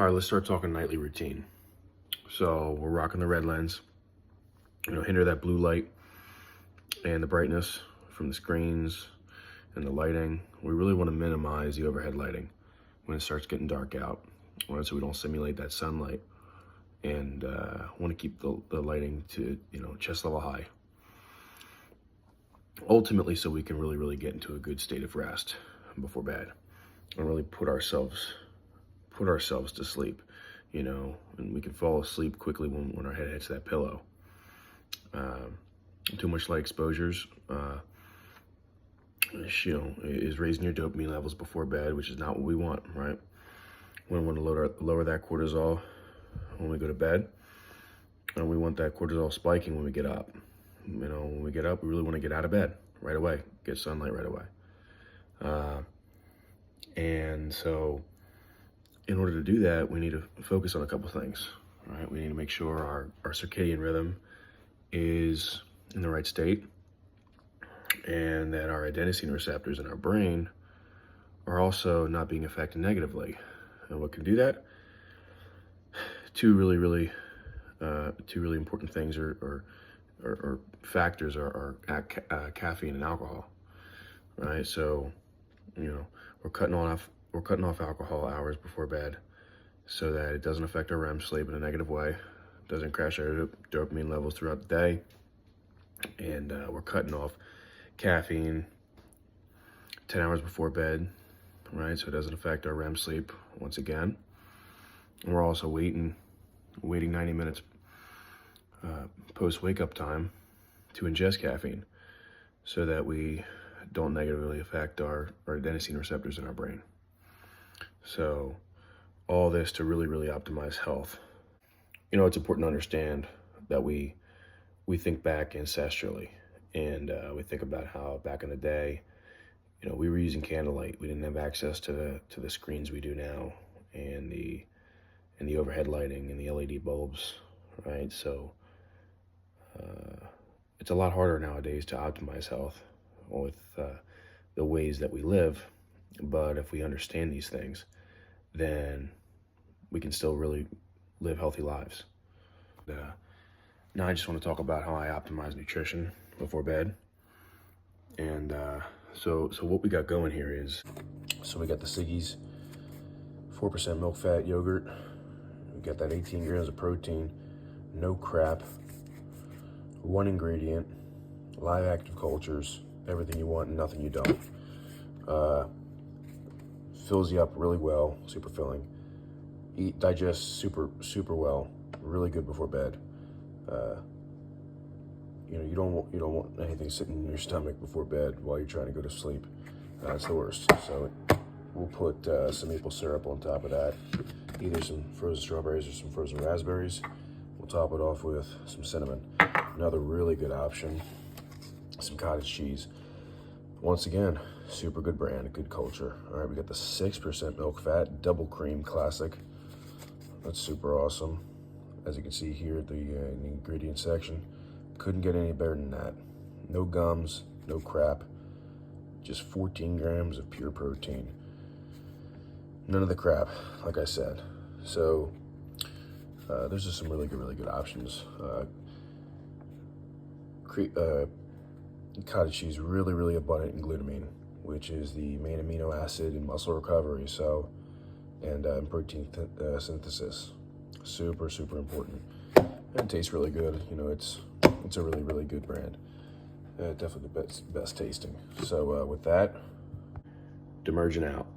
All right, let's start talking nightly routine. So we're rocking the red lens, hinder that blue light and the brightness from the screens and the lighting. We really want to minimize the overhead lighting when it starts getting dark out, right? So we don't simulate that sunlight, and want to keep the lighting to, chest level high. Ultimately, so we can really get into a good state of rest before bed and really put ourselves to sleep, and we can fall asleep quickly when our head hits that pillow. Too much light exposures, is raising your dopamine levels before bed, which is not what we want, right? We want to lower that cortisol when we go to bed, and we want that cortisol spiking when we get up. When we get up, we really want to get out of bed right away, get sunlight right away. And so in order to do that, we need to focus on a couple things, right? We need to make sure our circadian rhythm is in the right state, and that our adenosine receptors in our brain are also not being affected negatively. And what can do that? Two really important things or factors are caffeine and alcohol, right? So, we're cutting off alcohol hours before bed so that it doesn't affect our REM sleep in a negative way, doesn't crash our dopamine levels throughout the day, and we're cutting off caffeine 10 hours before bed, right? So it doesn't affect our REM sleep once again. And we're also waiting 90 minutes post wake up time to ingest caffeine so that we don't negatively affect our adenosine receptors in our brain. So all this to really optimize health. It's important to understand that we think back ancestrally, and we think about how back in the day, we were using candlelight. We didn't have access to the screens we do now, and the overhead lighting and the LED bulbs, right? So it's a lot harder nowadays to optimize health with the ways that we live. But if we understand these things, then we can still really live healthy lives. Now I just want to talk about how I optimize nutrition before bed. And so what we got going here is, so we got the Siggy's 4% milk fat yogurt. We got that 18 grams of protein, no crap, one ingredient, live active cultures, everything you want and nothing you don't. Fills you up really well, super filling. Digests super well, really good before bed. You don't want anything sitting in your stomach before bed while you're trying to go to sleep. It's the worst. So we'll put some maple syrup on top of that, either some frozen strawberries or some frozen raspberries. We'll top it off with some cinnamon. Another really good option, some cottage cheese. Once again, super good brand, good culture. All right, we got the 6% milk fat double cream classic. That's super awesome. As you can see here at the ingredient section, couldn't get any better than that. No gums, no crap, just 14 grams of pure protein. None of the crap, like I said. So there's just some really good options. Cottage cheese, really abundant in glutamine, which is the main amino acid in muscle recovery. So, and protein synthesis, super important. And it tastes really good. It's a really good brand. Definitely the best tasting. So with that, Demergent out.